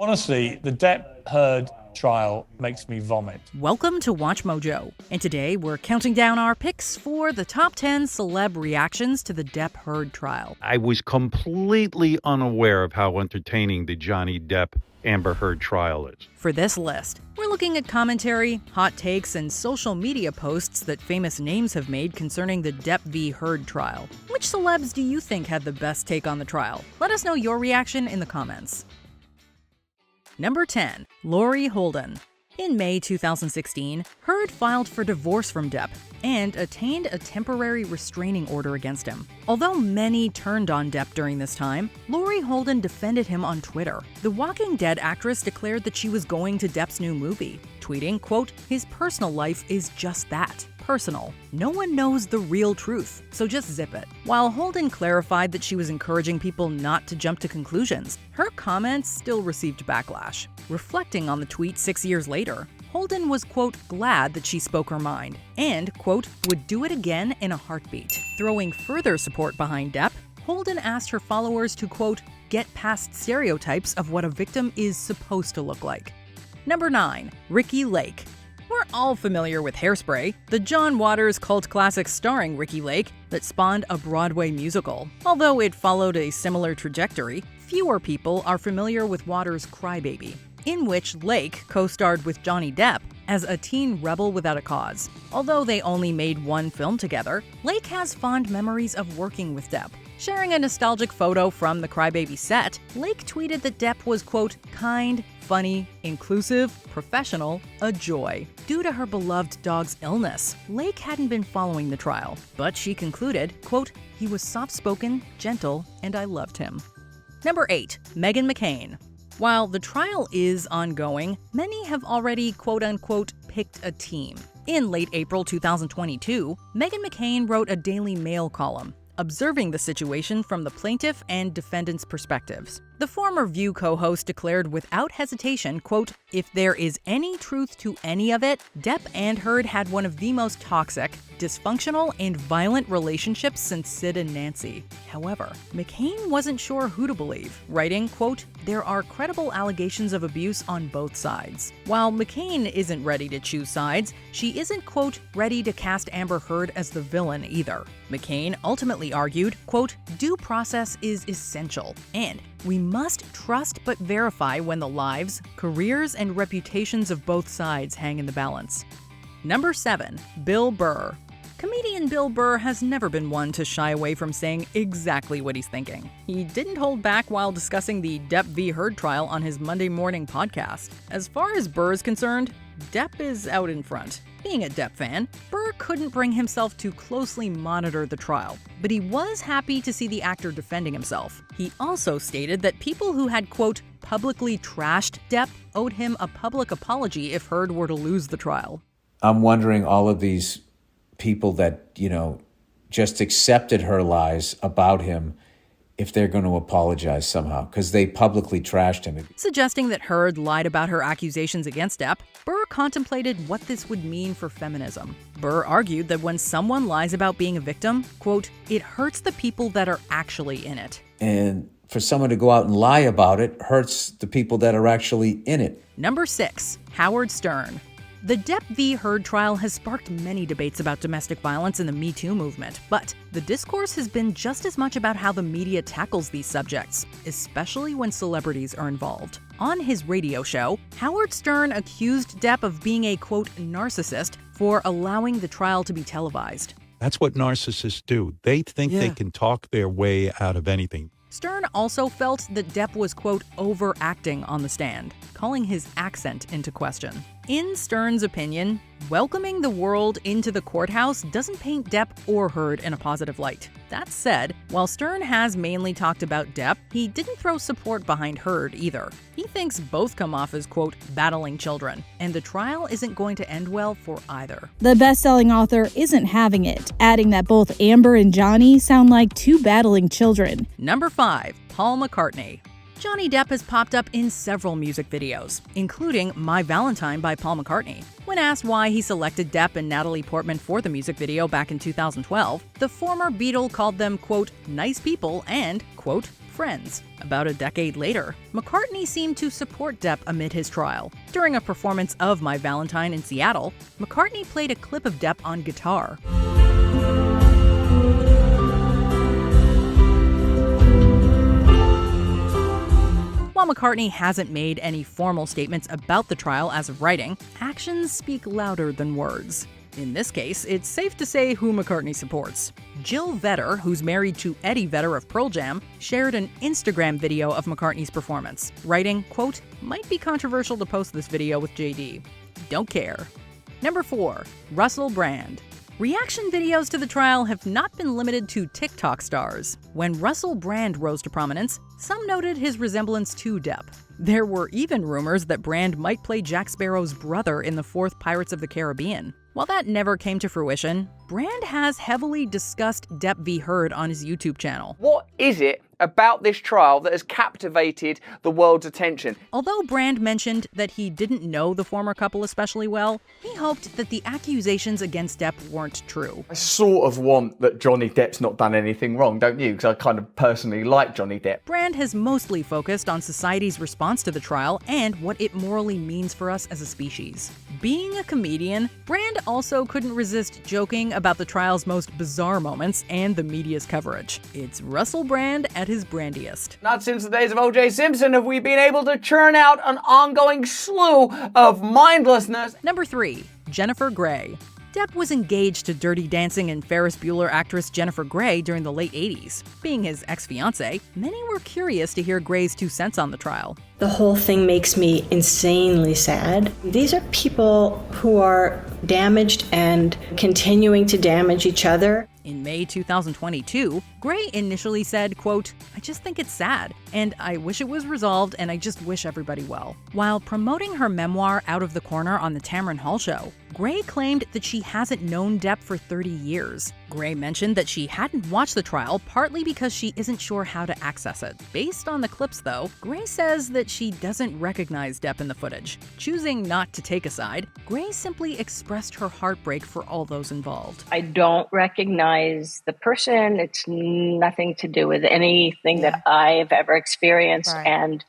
Honestly, the Depp Heard trial makes me vomit. Welcome to Watch Mojo, and today we're counting down our picks for the top 10 celeb reactions to the Depp Heard trial. I was completely unaware of how entertaining the Johnny Depp Amber Heard trial is. For this list, we're looking at commentary, hot takes, and social media posts that famous names have made concerning the Depp v. Heard trial. Which celebs do you think had the best take on the trial? Let us know your reaction in the comments. Number 10. Laurie Holden. In May 2016, Heard filed for divorce from Depp and attained a temporary restraining order against him. Although many turned on Depp during this time, Laurie Holden defended him on Twitter. The Walking Dead actress declared that she was going to Depp's new movie, tweeting, quote, "His personal life is just that. Personal. No one knows the real truth, so just zip it." While Holden clarified that she was encouraging people not to jump to conclusions, her comments still received backlash. Reflecting on the tweet 6 years later, Holden was, quote, glad that she spoke her mind and, quote, would do it again in a heartbeat. Throwing further support behind Depp, Holden asked her followers to, quote, get past stereotypes of what a victim is supposed to look like. Number 9. Ricki Lake. We're all familiar with Hairspray, the John Waters cult classic starring Ricki Lake that spawned a Broadway musical. Although it followed a similar trajectory, fewer people are familiar with Waters' Crybaby, in which Lake co-starred with Johnny Depp as a teen rebel without a cause. Although they only made one film together, Lake has fond memories of working with Depp. Sharing a nostalgic photo from the Crybaby set, Lake tweeted that Depp was, quote, kind, funny, inclusive, professional, a joy. Due to her beloved dog's illness, Lake hadn't been following the trial, but she concluded, quote, he was soft-spoken, gentle, and I loved him. Number 8. Meghan McCain. While the trial is ongoing, many have already, quote-unquote, picked a team. In late April 2022, Meghan McCain wrote a Daily Mail column, observing the situation from the plaintiff and defendant's perspectives. The former View co-host declared without hesitation, quote, if there is any truth to any of it, Depp and Heard had one of the most toxic, dysfunctional, and violent relationships since Sid and Nancy. However, McCain wasn't sure who to believe, writing, quote, there are credible allegations of abuse on both sides. While McCain isn't ready to choose sides, she isn't, quote, ready to cast Amber Heard as the villain either. McCain ultimately argued, quote, due process is essential, and we must trust but verify when the lives, careers, and reputations of both sides hang in the balance. Number 7. Bill Burr. Comedian Bill Burr has never been one to shy away from saying exactly what he's thinking. He didn't hold back while discussing the Depp v. Heard trial on his Monday morning podcast. As far as Burr is concerned, Depp is out in front. Being a Depp fan, Burr couldn't bring himself to closely monitor the trial, but he was happy to see the actor defending himself. He also stated that people who had, quote, publicly trashed Depp owed him a public apology if Heard were to lose the trial. I'm wondering all of these people that, just accepted her lies about him, if they're going to apologize somehow, because they publicly trashed him. Suggesting that Heard lied about her accusations against Depp, Burr contemplated what this would mean for feminism. Burr argued that when someone lies about being a victim, quote, it hurts the people that are actually in it. And for someone to go out and lie about it hurts the people that are actually in it. Number 6. Howard Stern. The Depp v. Heard trial has sparked many debates about domestic violence in the Me Too movement, but the discourse has been just as much about how the media tackles these subjects, especially when celebrities are involved. On his radio show, Howard Stern accused Depp of being a, quote, narcissist for allowing the trial to be televised. That's what narcissists do. They think they can talk their way out of anything. Stern also felt that Depp was, quote, overacting on the stand, calling his accent into question. In Stern's opinion, welcoming the world into the courthouse doesn't paint Depp or Heard in a positive light. That said, while Stern has mainly talked about Depp, he didn't throw support behind Heard either. He thinks both come off as, quote, battling children, and the trial isn't going to end well for either. The best-selling author isn't having it, adding that both Amber and Johnny sound like two battling children. Number 5. Paul McCartney. Johnny Depp has popped up in several music videos, including My Valentine by Paul McCartney. When asked why he selected Depp and Natalie Portman for the music video back in 2012, the former Beatle called them, quote, nice people and, quote, friends. About a decade later, McCartney seemed to support Depp amid his trial. During a performance of My Valentine in Seattle, McCartney played a clip of Depp on guitar. While McCartney hasn't made any formal statements about the trial as of writing, actions speak louder than words. In this case, it's safe to say who McCartney supports. Jill Vetter, who's married to Eddie Vedder of Pearl Jam, shared an Instagram video of McCartney's performance, writing, quote, "Might be controversial to post this video with JD. Don't care." Number 4. Russell Brand. Reaction videos to the trial have not been limited to TikTok stars. When Russell Brand rose to prominence, some noted his resemblance to Depp. There were even rumors that Brand might play Jack Sparrow's brother in the 4th Pirates of the Caribbean. While that never came to fruition, Brand has heavily discussed Depp v. Heard on his YouTube channel. What is it about this trial that has captivated the world's attention? Although Brand mentioned that he didn't know the former couple especially well, he hoped that the accusations against Depp weren't true. I sort of want that Johnny Depp's not done anything wrong, don't you? Because I kind of personally like Johnny Depp. Brand has mostly focused on society's response to the trial and what it morally means for us as a species. Being a comedian, Brand also couldn't resist joking about the trial's most bizarre moments and the media's coverage. It's Russell Brand at his brandiest. Not since the days of O.J. Simpson have we been able to churn out an ongoing slew of mindlessness. Number 3. Jennifer Grey. Depp was engaged to Dirty Dancing and Ferris Bueller actress Jennifer Grey during the late 80s. Being his ex-fiancé, many were curious to hear Grey's 2 cents on the trial. The whole thing makes me insanely sad. These are people who are damaged and continuing to damage each other. In May 2022, Grey initially said, quote, "I just think it's sad, and I wish it was resolved, and I just wish everybody well." While promoting her memoir Out of the Corner on the Tamron Hall show, Grey claimed that she hasn't known Depp for 30 years. Grey mentioned that she hadn't watched the trial partly because she isn't sure how to access it. Based on the clips, though, Grey says that she doesn't recognize Depp in the footage. Choosing not to take a side, Grey simply expressed her heartbreak for all those involved. I don't recognize the person. It's nothing to do with anything that I've ever experienced. Right. And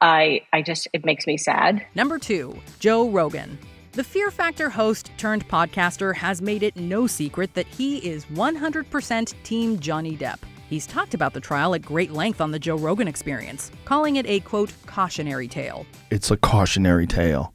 it makes me sad. Number 2, Joe Rogan. The Fear Factor host turned podcaster has made it no secret that he is 100% Team Johnny Depp. He's talked about the trial at great length on the Joe Rogan Experience, calling it a, quote, cautionary tale. It's a cautionary tale.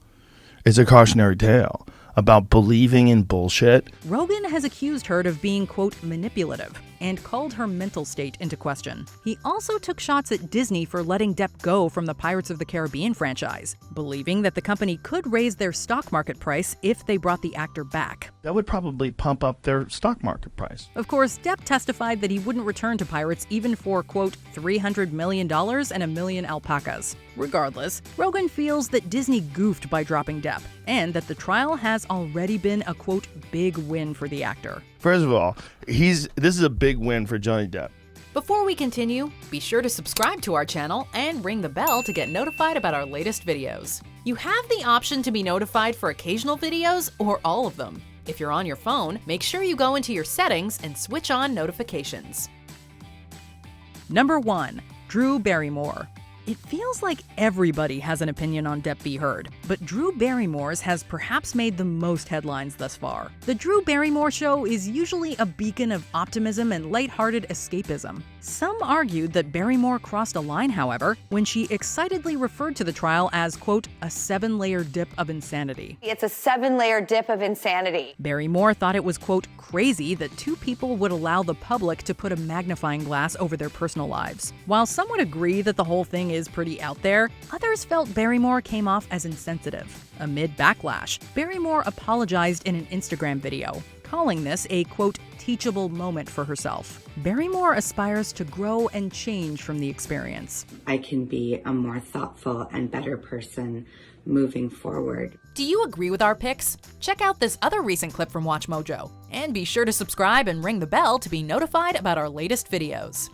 It's a cautionary tale about believing in bullshit. Rogan has accused Heard of being, quote, manipulative, and called her mental state into question. He also took shots at Disney for letting Depp go from the Pirates of the Caribbean franchise, believing that the company could raise their stock market price if they brought the actor back. That would probably pump up their stock market price. Of course, Depp testified that he wouldn't return to Pirates even for, quote, $300 million and a million alpacas. Regardless, Rogan feels that Disney goofed by dropping Depp, and that the trial has already been a, quote, big win for the actor. First of all, this is a big win for Johnny Depp. Before we continue, be sure to subscribe to our channel and ring the bell to get notified about our latest videos. You have the option to be notified for occasional videos or all of them. If you're on your phone, make sure you go into your settings and switch on notifications. Number 1. Drew Barrymore. It feels like everybody has an opinion on Depp v. Heard, but Drew Barrymore's has perhaps made the most headlines thus far. The Drew Barrymore Show is usually a beacon of optimism and lighthearted escapism. Some argued that Barrymore crossed a line, however, when she excitedly referred to the trial as, quote, a 7-layer dip of insanity. It's a 7-layer dip of insanity. Barrymore thought it was, quote, crazy that 2 people would allow the public to put a magnifying glass over their personal lives. While some would agree that the whole thing is pretty out there, others felt Barrymore came off as insensitive. Amid backlash, Barrymore apologized in an Instagram video, calling this a, quote, teachable moment for herself. Barrymore aspires to grow and change from the experience. I can be a more thoughtful and better person moving forward. Do you agree with our picks? Check out this other recent clip from WatchMojo, and be sure to subscribe and ring the bell to be notified about our latest videos.